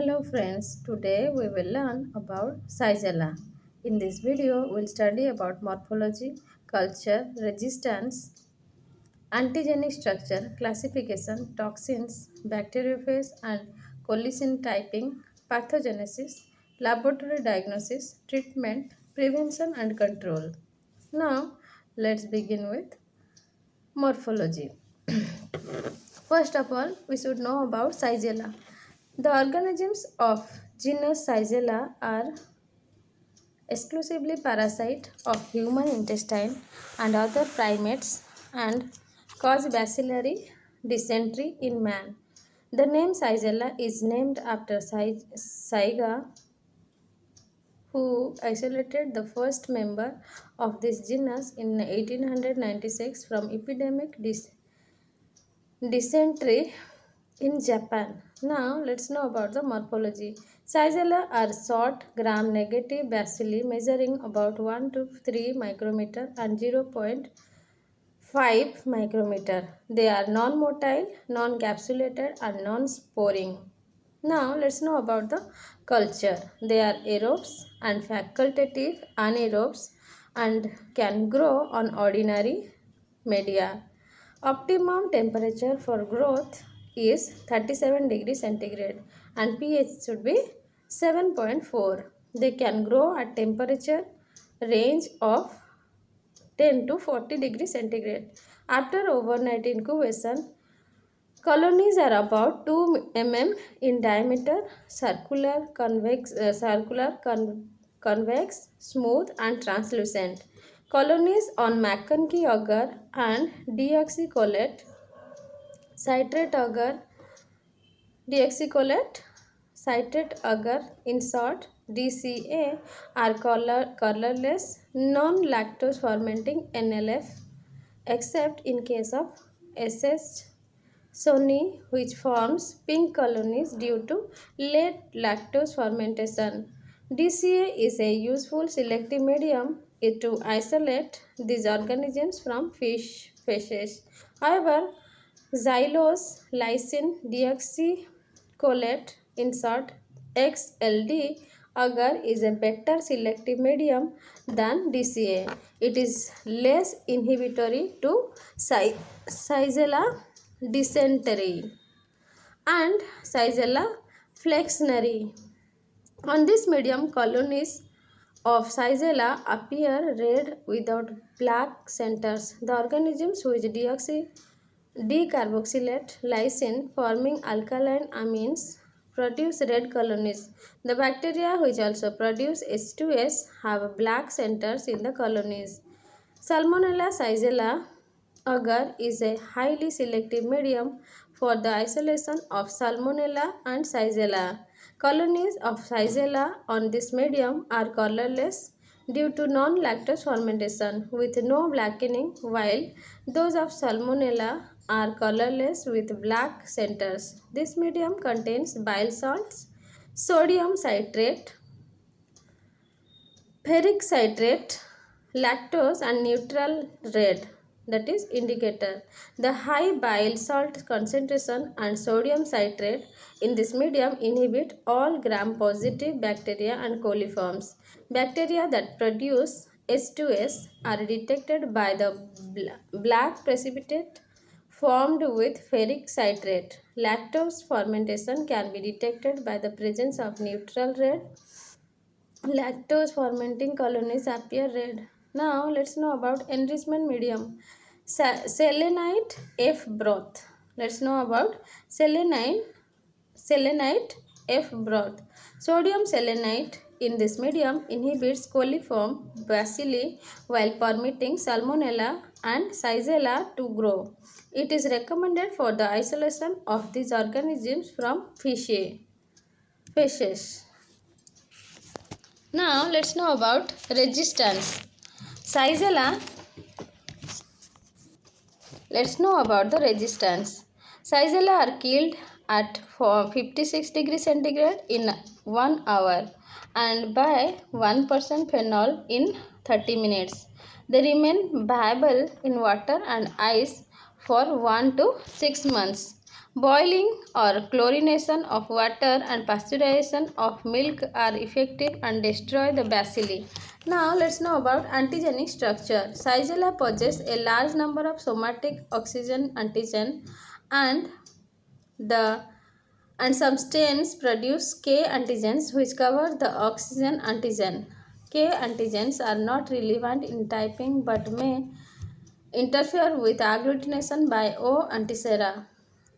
Hello friends, today we will learn about Shigella. In this video, we'll study about morphology, culture, resistance, antigenic structure, classification, toxins, bacteriophage and colicin typing, pathogenesis, laboratory diagnosis, treatment, prevention and control. Now, let's begin with morphology. First of all, we should know about Shigella. The organisms of genus Shigella are exclusively parasite of human intestine and other primates and cause bacillary dysentery in man. The name Shigella is named after Shiga, who isolated the first member of this genus in 1896 from epidemic dysentery in Japan. Now let's know about the morphology. Shigella are short gram-negative bacilli measuring about 1 to 3 micrometer and 0.5 micrometer. They are non-motile, non-capsulated and non-sporing. Now let's know about the culture. They are aerobes and facultative anaerobes and can grow on ordinary media. Optimum temperature for growth is 37 degrees centigrade and pH should be 7.4. They can grow at temperature range of 10 to 40 degrees centigrade. After overnight incubation, colonies are about 2 mm in diameter, convex, smooth and translucent. Colonies on McConkey agar and deoxycholate citrate agar, deoxycholate citrate agar, in short DCA, are colorless non-lactose fermenting NLF except in case of SS Sony, which forms pink colonies due to late lactose fermentation. DCA is a useful selective medium to isolate these organisms from fish feces. However, xylose lysine deoxycholate, in short XLD, agar is a better selective medium than DCA. It is less inhibitory to Shigella dysentery and Shigella flexneri. On this medium, colonies of Shigella appear red without black centers. The organisms which decarboxylate lysine forming alkaline amines produce red colonies. The bacteria which also produce H2S have black centers in the colonies. Salmonella Shigella agar is a highly selective medium for the isolation of Salmonella and Shigella. Colonies of Shigella on this medium are colorless due to non-lactose fermentation with no blackening, while those of Salmonella are colorless with black centers. This medium contains bile salts, sodium citrate, ferric citrate, lactose and neutral red, that is indicator. The high bile salt concentration and sodium citrate in this medium inhibit all gram-positive bacteria and coliforms. Bacteria that produce H2S are detected by the black precipitate formed with ferric citrate. Lactose fermentation can be detected by the presence of neutral red. Lactose fermenting colonies appear red. Now let's know about enrichment medium. Selenite F broth. Let's know about selenite F broth. Sodium selenite in this medium inhibits coliform bacilli while permitting Salmonella and Shigella to grow. It is recommended for the isolation of these organisms from fishes. Now let's know about resistance. Shigella, let's know about the resistance. Shigella are killed at 56 degrees centigrade in 1 hour and by 1% phenol in 30 minutes. They remain viable in water and ice for 1 to 6 months. Boiling or chlorination of water and pasteurization of milk are effective and destroy the bacilli. Now let's know about antigenic structure. Shigella possesses a large number of somatic oxygen antigen and the and some stains produce K antigens which cover the oxygen antigen. K antigens are not relevant in typing but may interfere with agglutination by O antisera,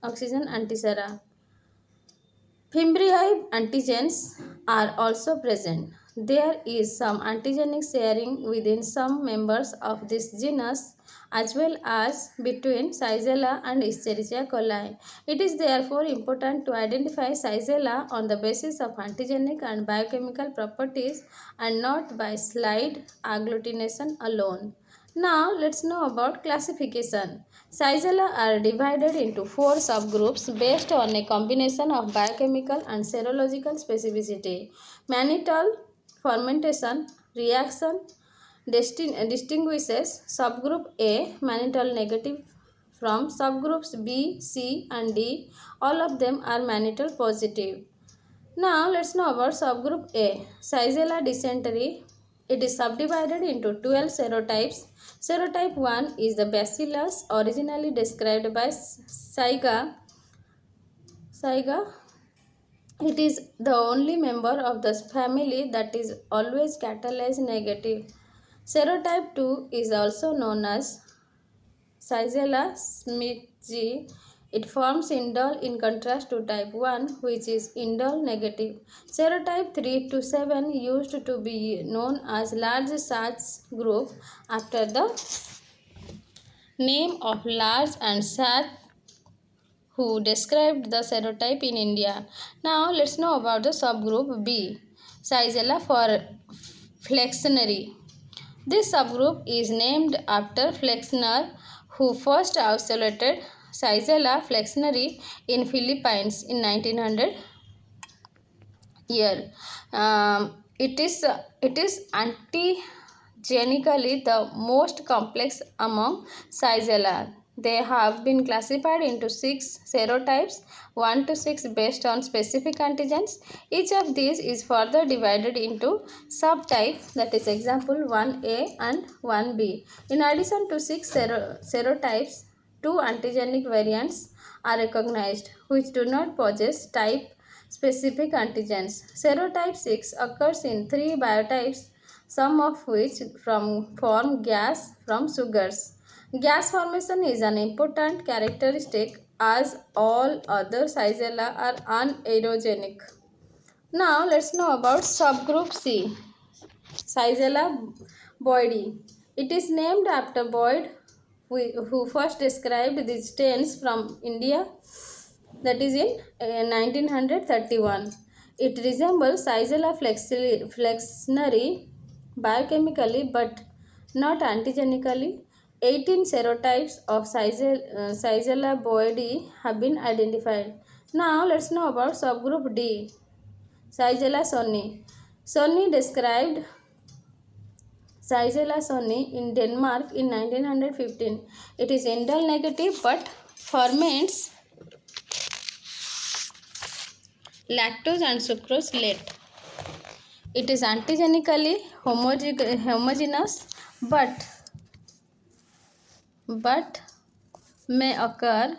oxygen antisera. Fimbriae antigens are also present. There is some antigenic sharing within some members of this genus as well as between Shigella and Escherichia coli. It is therefore important to identify Shigella on the basis of antigenic and biochemical properties and not by slide agglutination alone. Now let's know about classification. Shigella are divided into four subgroups based on a combination of biochemical and serological specificity. Mannitol fermentation reaction distinguishes subgroup A mannitol negative from subgroups B, C and D. All of them are mannitol positive. Now let's know about subgroup A, Shigella dysentery. It is subdivided into 12 serotypes. Serotype 1 is the bacillus originally described by Saiga. It is the only member of the family that is always catalase negative. Serotype 2 is also known as Shigella smithii. It forms indole in contrast to type 1 which is indole negative. Serotype 3 to 7 used to be known as large Sachs group after the name of large and Sachs who described the serotype in India. Now let's know about the subgroup B, Shigella for flexneri. This subgroup is named after Flexner who first isolated Shigella flexneri in Philippines in 1900 year. It is antigenically the most complex among Shigella. They have been classified into 6 serotypes, 1 to 6 based on specific antigens. Each of these is further divided into subtypes, that is example 1A and 1B. In addition to 6 serotypes, 2 antigenic variants are recognized which do not possess type specific antigens. Serotype 6 occurs in 3 biotypes, some of which form gas from sugars. Gas formation is an important characteristic as all other Shigella are anaerogenic. Now let's know about subgroup C, Shigella boydii. It is named after Boyd, who first described these strains from India, that is in 1931. It resembles Shigella flexneri biochemically but not antigenically. 18 serotypes of Shigella boydii have been identified. Now let's know about subgroup D, Shigella sonni. Sonni described Shigella sonni in Denmark in 1915. It is indole negative but ferments lactose and sucrose late. It is antigenically homogeneous but may occur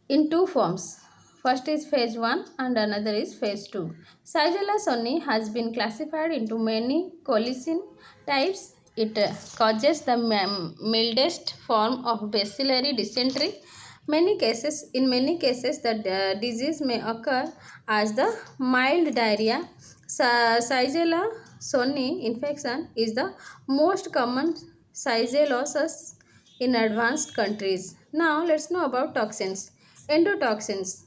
in two forms. First is phase 1 and another is phase 2. Shigella sonni has been classified into many colicin types. It causes the mildest form of bacillary dysentery. In many cases, the disease may occur as the mild diarrhea. Shigella sonni infection is the most common shigellosis in advanced countries. Now let's know about toxins. Endotoxins.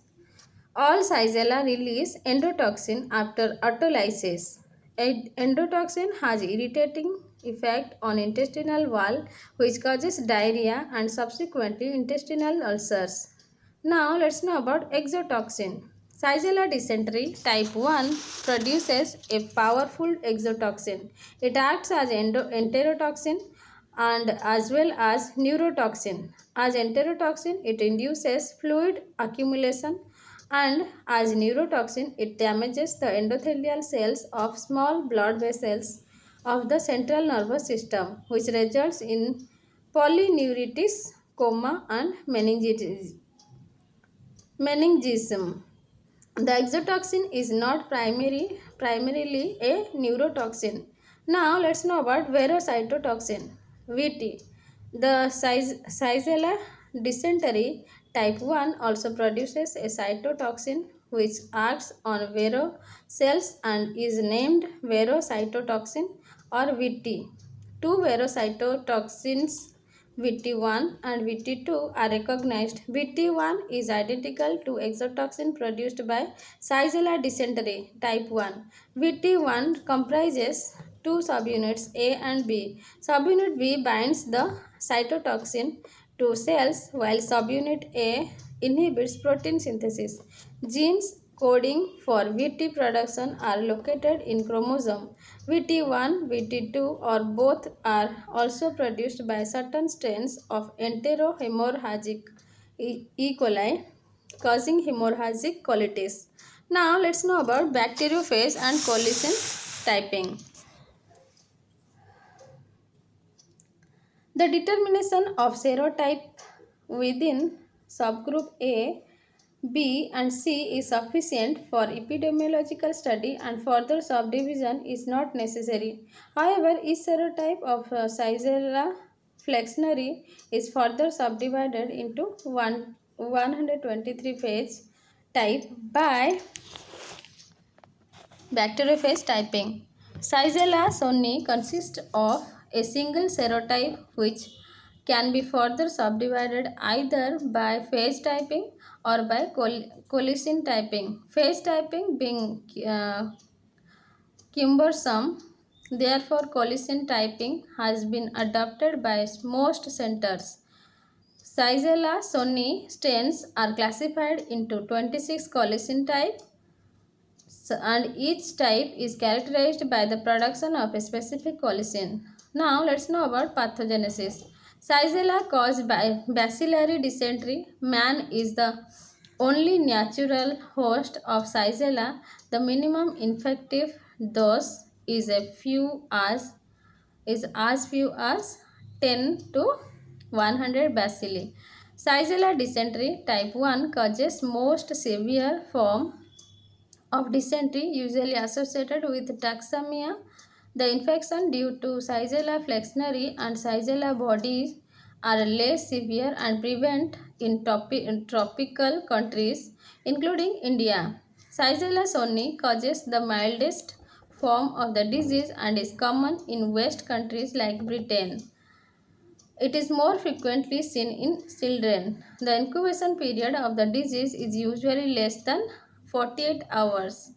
All Shigella release endotoxin after autolysis. Endotoxin has irritating effect on intestinal wall which causes diarrhea and subsequently intestinal ulcers. Now let's know about exotoxin. Shigella dysentery type 1 produces a powerful exotoxin. It acts as enterotoxin and as well as neurotoxin. As enterotoxin, it induces fluid accumulation, and as neurotoxin, it damages the endothelial cells of small blood vessels of the central nervous system, which results in polyneuritis, coma, and meningism. The exotoxin is not primarily a neurotoxin. Now let's know about verocytotoxin, VT. The Shigella dysentery type 1 also produces a cytotoxin which acts on vero cells and is named verocytotoxin or VT. Two verocytotoxins VT1 and VT2 are recognized. VT1 is identical to exotoxin produced by Shigella dysentery type 1. VT1 comprises two subunits A and B. Subunit B binds the cytotoxin to cells while subunit A inhibits protein synthesis. Genes coding for VT production are located in chromosome. VT1, VT2 or both are also produced by certain strains of enterohemorrhagic E. coli causing hemorrhagic colitis. Now let's know about bacteriophage and colicin typing. The determination of serotype within subgroup A, B and C is sufficient for epidemiological study and further subdivision is not necessary. However, each serotype of Shigella flexneri is further subdivided into 123 phase type by bacteriophage typing. Shigella sonnei consists of a single serotype which can be further subdivided either by phase typing or by colicin typing. Phase typing being cumbersome, therefore colicin typing has been adopted by most centers. Shigella sonnei strains are classified into 26 colicin types and each type is characterized by the production of a specific colicin. Now let's know about pathogenesis. Shigella caused by bacillary dysentery. Man is the only natural host of Shigella. The minimum infective dose is as few as 10 to 100 bacilli. Shigella dysentery type 1 causes most severe form of dysentery usually associated with taxemia. The infection due to Shigella flexneri and Shigella bodies are less severe and prevalent in tropical countries including India. Shigella sonnei causes the mildest form of the disease and is common in West countries like Britain. It is more frequently seen in children. The incubation period of the disease is usually less than 48 hours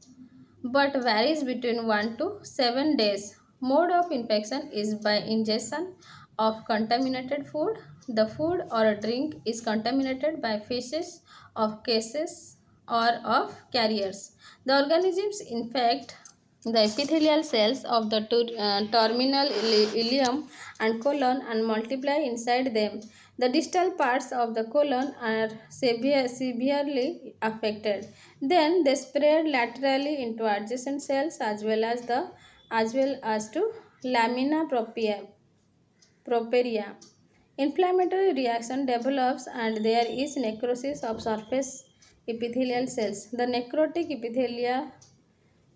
but varies between 1 to 7 days. Mode of infection is by ingestion of contaminated food. The food or drink is contaminated by feces of cases or of carriers. The organisms infect the epithelial cells of the terminal ileum and colon and multiply inside them. The distal parts of the colon are severely affected. Then they spread laterally into adjacent cells as well as to lamina propria. Inflammatory reaction develops and there is necrosis of surface epithelial cells. The necrotic epithelia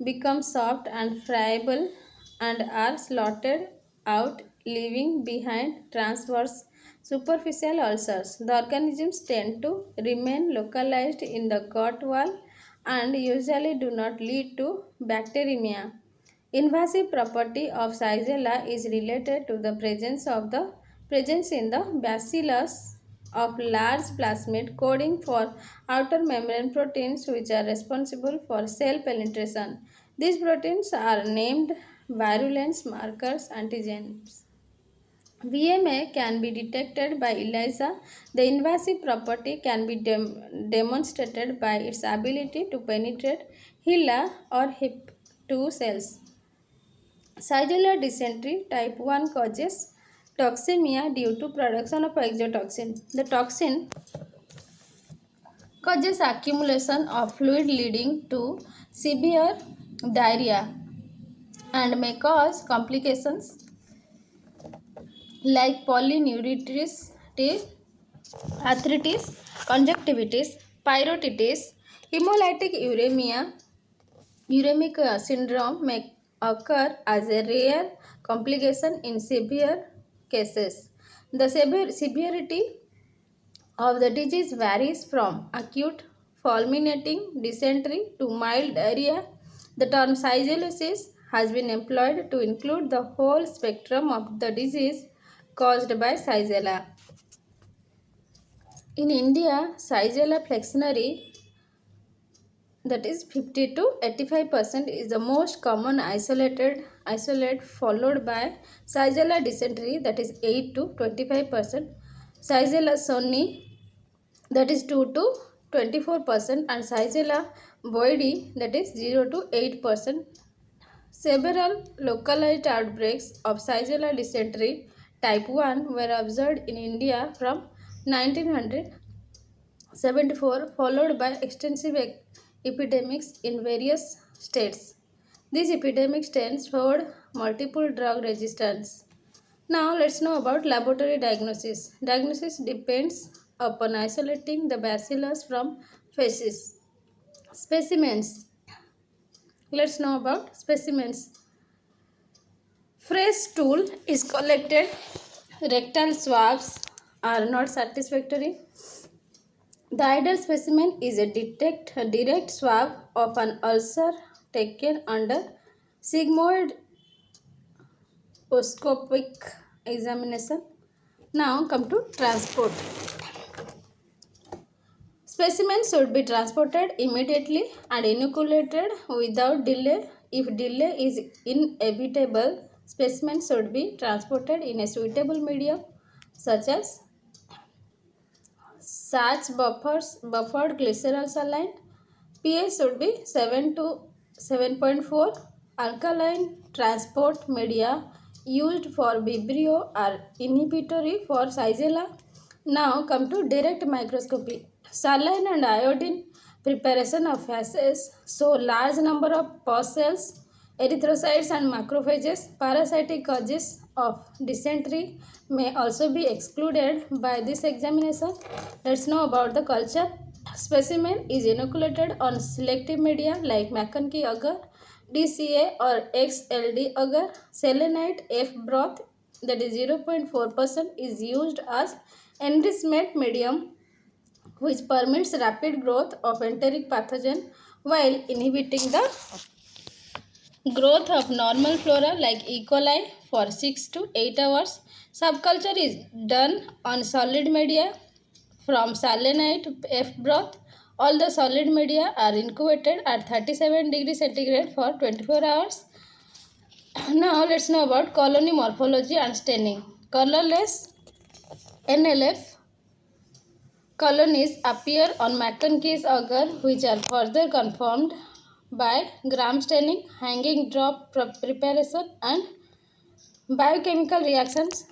become soft and friable and are slotted out, leaving behind transverse superficial ulcers. The organisms tend to remain localized in the gut wall and usually do not lead to bacteremia. Invasive property of Shigella is related to the presence in the bacillus of large plasmid coding for outer membrane proteins which are responsible for cell penetration. These proteins are named virulence markers antigens. VMA can be detected by ELISA. The invasive property can be demonstrated by its ability to penetrate HeLa or HIP2 cells. Shigella dysentery type 1 causes Toxemia due to production of exotoxin. The toxin causes accumulation of fluid leading to severe diarrhea and may cause complications like polyneuritis, arthritis, conjunctivitis, pyrotitis, hemolytic uremic syndrome may occur as a rare complication in severe cases. The severity of the disease varies from acute fulminating dysentery to mild diarrhea. The term sigellosis has been employed to include the whole spectrum of the disease caused by Shigella. In India, Shigella flexneri, that is 50 to 85% is the most common isolate, followed by Shigella dysentery, that is 8 to 25%, Shigella sonni, that is 2 to 24%, and Shigella boydii, that is 0 to 8%. Several localized outbreaks of Shigella dysentery type 1 were observed in India from 1974, followed by extensive epidemics in various states. These epidemics showed multiple drug resistance. Now let's know about laboratory diagnosis. Diagnosis depends upon isolating the bacillus from feces. Specimens. Let's know about specimens. Fresh stool is collected. Rectal swabs are not satisfactory. The ideal specimen is a direct swab of an ulcer taken under sigmoidoscopic examination. Now come to transport. Specimens should be transported immediately and inoculated without delay. If delay is inevitable, specimens should be transported in a suitable medium such as buffered glycerol saline. pH should be 7 to 7.4. Alkaline transport media used for Vibrio are inhibitory for Shigella. Now come to direct microscopy. Saline and iodine preparation of assays show large number of pus cells, erythrocytes and macrophages. Parasitic causes of dysentery may also be excluded by this examination. Let's know about the culture. Specimen is inoculated on selective media like McConkey agar, DCA or XLD agar. Selenite F broth, that is 0.4%, is used as enrichment medium which permits rapid growth of enteric pathogen while inhibiting the growth of normal flora like E. coli for 6 to 8 hours. Subculture is done on solid media from selenite F broth. All the solid media are incubated at 37 degrees centigrade for 24 hours. Now let's know about colony morphology and staining. Colorless NLF colonies appear on McConkey's agar, which are further confirmed by gram staining, hanging drop preparation, and biochemical reactions.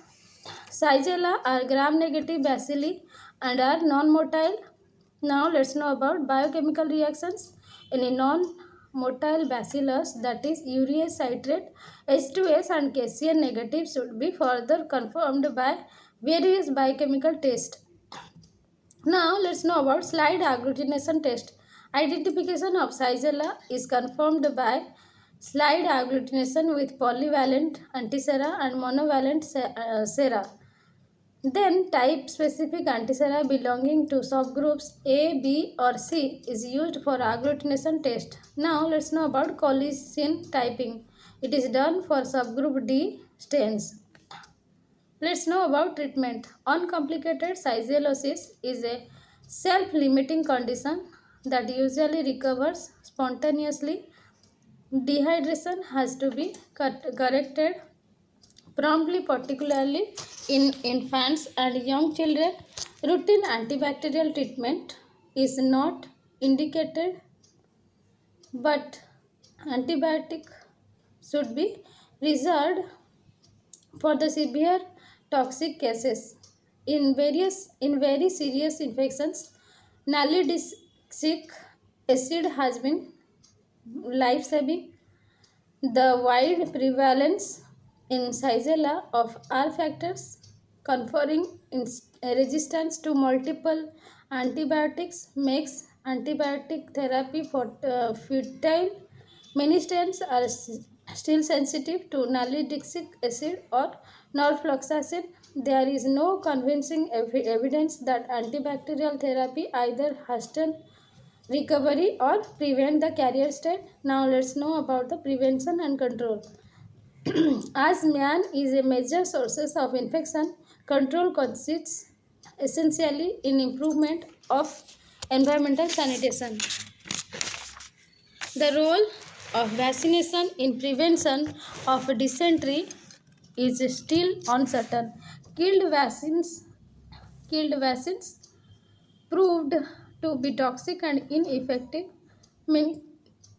Shigella are gram-negative bacilli and are non-motile. Now let's know about biochemical reactions. In a non-motile bacillus, that is urease citrate, H2S and casein negative should be further confirmed by various biochemical tests. Now let's know about slide agglutination test. Identification of Shigella is confirmed by slide agglutination with polyvalent antisera and monovalent sera. Then type specific antisera belonging to subgroups A, B or C is used for agglutination test. Now let's know about collision typing. It is done for subgroup D stains. Let's know about treatment. Uncomplicated shigellosis is a self-limiting condition that usually recovers spontaneously. Dehydration has to be corrected promptly, particularly in infants and young children. Routine antibacterial treatment is not indicated, but antibiotic should be reserved for the severe toxic cases. In very serious infections, nalidixic acid has been life-saving. The wide prevalence in Shigella of R factors conferring resistance to multiple antibiotics makes antibiotic therapy for futile. Many strains are still sensitive to nalidixic acid or norfloxacin. There is no convincing evidence that antibacterial therapy either hasten recovery or prevent the carrier state. Now let's know about the prevention and control. As man is a major source of infection, control consists essentially in improvement of environmental sanitation. The role of vaccination in prevention of dysentery is still uncertain. Killed vaccines, killed vaccines proved to be toxic and ineffective. Many,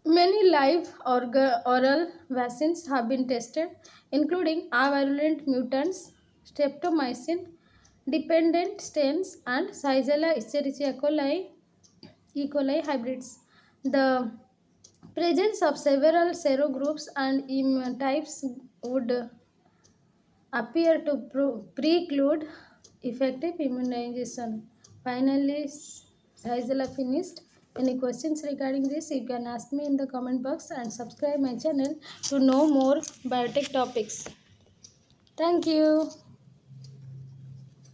many live oral vaccines have been tested, including avirulent mutants, streptomycin dependent strains, and Shigella escherichia E. coli hybrids. The presence of several serogroups and immune types would appear to preclude effective immunization. Finally, Shigella finished. Any questions regarding this, you can ask me in the comment box and subscribe my channel to know more biotech topics. Thank you.